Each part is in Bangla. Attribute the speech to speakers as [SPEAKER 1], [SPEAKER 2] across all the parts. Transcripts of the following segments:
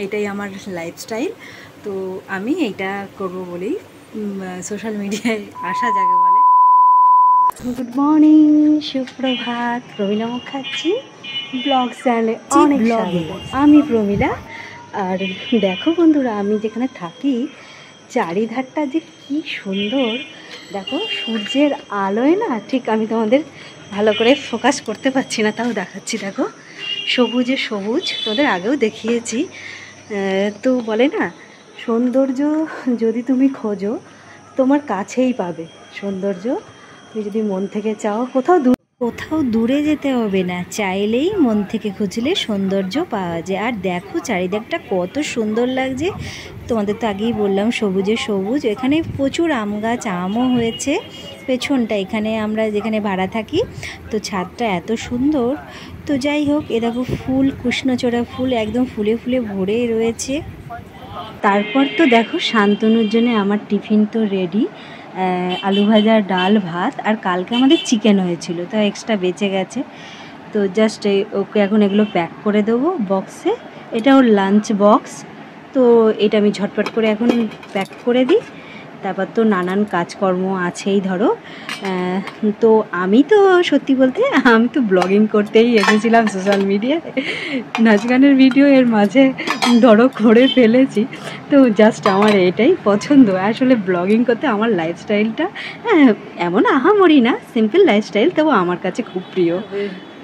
[SPEAKER 1] এটাই আমার লাইফস্টাইল। তো আমি এইটা করব বলেই সোশ্যাল মিডিয়ায় আসা যাকে বলে। গুড মর্নিং, সুপ্রভাত। প্রমীলা মুখার্জি ব্লগ চ্যানেলে অনেক স্বাগত। আমি প্রমীলা। আর দেখো বন্ধুরা, আমি যেখানে থাকি চারিধারটা যে কি সুন্দর দেখো, সূর্যের আলোয় না ঠিক আমি তোমাদের ভালো করে ফোকাস করতে পারছি না, তাও দেখাচ্ছি। দেখো সবুজে সবুজ, তোমাদের আগেও দেখিয়েছি। তো বলে না, সৌন্দর্য যদি তুমি খোঁজো তোমার কাছেই পাবে। সৌন্দর্য তুমি যদি মন থেকে চাও, কোথাও দূরে যেতে হবে না, চাইলেই মন থেকে খুঁজলে সৌন্দর্য পাওয়া যায়। আর দেখো চারিদিকটা কত সুন্দর লাগছে, তোমাদের তো আগেই বললাম সবুজে সবুজ। এখানে প্রচুর আম গাছ, আমও হয়েছে পেছনটা, এখানে আমরা যেখানে ভাড়া থাকি। তো ছাদটা এত সুন্দর। তো যাই হোক, এ দেখো ফুল, কৃষ্ণচূড়া ফুল একদম ফুলে ফুলে ভরে রয়েছে। তারপর তো দেখো শান্তনুর জন্য আমার টিফিন তো রেডি, আলু ভাজা, ডাল, ভাত। আর কালকে আমাদের চিকেন হয়েছিল, তো এক্সট্রা বেঁচে গেছে। তো জাস্ট ওকে এখন এগুলো প্যাক করে দেবো বক্সে। এটা ওর লাঞ্চ বক্স। তো এটা আমি ঝটপট করে এখন প্যাক করে দিই। তারপর তো নানান কাজকর্ম আছেই ধরো। তো আমি তো সত্যি বলতে আমি তো ব্লগিং করতেই এসেছিলাম সোশ্যাল মিডিয়ায়। নাচ গানের ভিডিও এর মাঝে ধরো করে ফেলেছি। তো জাস্ট আমার এটাই পছন্দ আসলে, ব্লগিং করতে। আমার লাইফস্টাইলটা এমন আহামরি না, সিম্পল লাইফস্টাইল, তবু আমার কাছে খুব প্রিয়।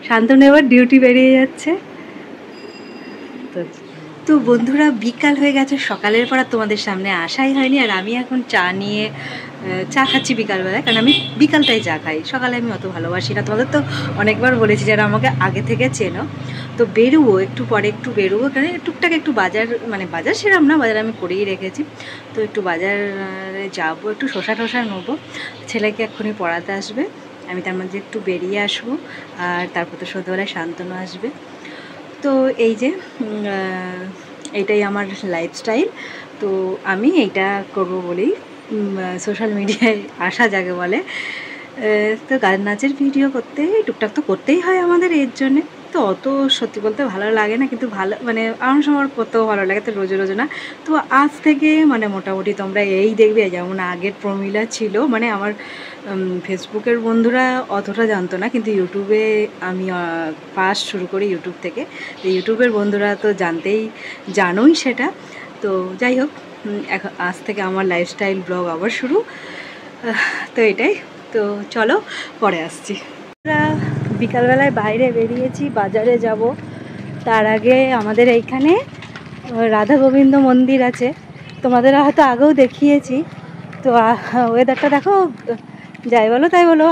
[SPEAKER 1] শান্তনু এবার ডিউটি বেরিয়ে যাচ্ছে। তো বন্ধুরা, বিকাল হয়ে গেছে, সকালের পর তোমাদের সামনে আসাই হয়নি। আর আমি এখন চা নিয়ে চা খাচ্ছি বিকালবেলায়, কারণ আমি বিকালটাই চা খাই, সকালে আমি অত ভালোবাসি না। তোমাদের তো অনেকবার বলেছি যারা আমাকে আগে থেকে চেনো। তো বেরোবো একটু পরে, একটু বেরোবো, কারণ টুকটাক একটু বাজার, মানে বাজার সেরাম না, বাজার আমি করেই রেখেছি। তো একটু বাজারে যাবো, একটু শসা টসা নেবো। ছেলেকে এক্ষুনি পড়াতে আসবে, আমি তার মধ্যে একটু বেরিয়ে আসবো। আর তারপর তো সন্ধ্যাবেলায় শান্তনু আসবে। তো এই যে এইটাই আমার লাইফস্টাইল। তো আমি এইটা করব বলেই সোশ্যাল মিডিয়ায় আসা যাকে বলে। তো গান নাচের ভিডিও করতে টুকটাক তো করতেই হয় আমাদের, এর জন্যে। তো অত সত্যি বলতে ভালো লাগে না, কিন্তু ভালো মানে আমার সময় করতেও ভালো লাগে, তো রোজ রোজ না। তো আজ থেকে মানে মোটামুটি তোমরা এই দেখবে, যেমন আগের প্রমীলা ছিল, মানে আমার ফেসবুকের বন্ধুরা অতটা জানতো না, কিন্তু ইউটিউবে আমি ফার্স্ট শুরু করি ইউটিউব থেকে। তো ইউটিউবের বন্ধুরা তো জানোই সেটা। তো যাই হোক, এখন আজ থেকে আমার লাইফস্টাইল ব্লগ আবার শুরু। তো এটাই। তো চলো পরে আসছি। আমরা বিকালবেলায় বাইরে বেরিয়েছি, বাজারে যাব। তার আগে আমাদের এইখানে রাধা গোবিন্দ মন্দির আছে, তোমাদের হয়তো আগেও দেখিয়েছি। তো ওয়েদারটা দেখো, যাই বলো তাই বলো,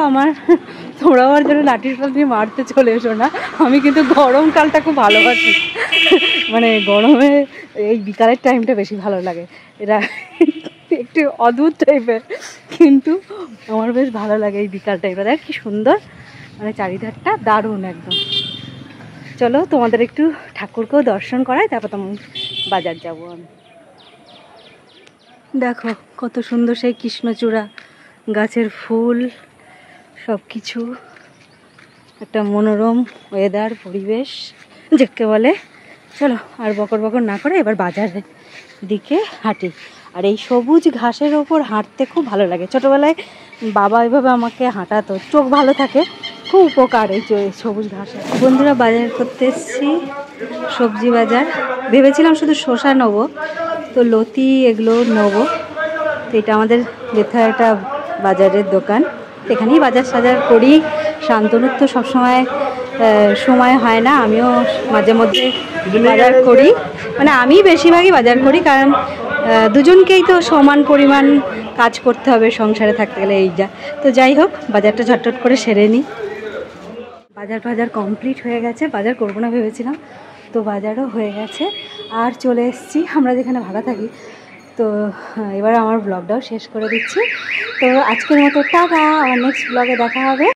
[SPEAKER 1] তোমরা আমার জন্য লাঠির ফল দিয়ে মারতে চলে এসো না। আমি কিন্তু গরমকালটা খুব ভালোবাসি, মানে গরমে এই বিকালের টাইমটা বেশি ভালো লাগে। এটা একটু অদ্ভুত টাইপের, কিন্তু আমার বেশ ভালো লাগে এই বিকাল টাইপের। দেখ কি সুন্দর, মানে চারিধারটা দারুণ একদম। চলো তোমাদের একটু ঠাকুরকেও দর্শন করাই, তারপর তোমার বাজার যাবো আমি। দেখো কত সুন্দর সেই কৃষ্ণচূড়া গাছের ফুল, সব কিছু একটা মনোরম ওয়েদার, পরিবেশ যাকে বলে। চলো আর বকর বকর না করে এবার বাজারের দিকে হাঁটি। আর এই সবুজ ঘাসের ওপর হাঁটতে খুব ভালো লাগে। ছোটোবেলায় বাবা এভাবে আমাকে হাঁটাতো, চোখ ভালো থাকে, খুব উপকার এই সবুজ ঘাসে। বন্ধুরা, বাজার করতে এসেছি, সবজি বাজার। ভেবেছিলাম শুধু শসা নেবো, তো লতি এগুলো নেবো। তো এটা আমাদের বেথা একটা বাজারের দোকান, এখানেই বাজার সাজার করি। শান্তনুর তো সবসময় সময় হয় না, আমিও মাঝে মধ্যে বাজার করি, মানে আমি বেশিরভাগই বাজার করি, কারণ দুজনকেই তো সমান পরিমাণ কাজ করতে হবে সংসারে থাকতে গেলে, এই যা। তো যাই হোক, বাজারটা ঝটঝট করে সেরে নিই। বাজার কমপ্লিট হয়ে গেছে, বাজার করবো না ভেবেছিলাম, তো বাজারও হয়ে গেছে। আর চলে এসেছি আমরা যেখানে ভাড়া থাকি। তো এবার আমার ব্লগটাও শেষ করে দিচ্ছি। তো আজকের মতো টাটা, আমার নেক্সট ব্লগে দেখা হবে।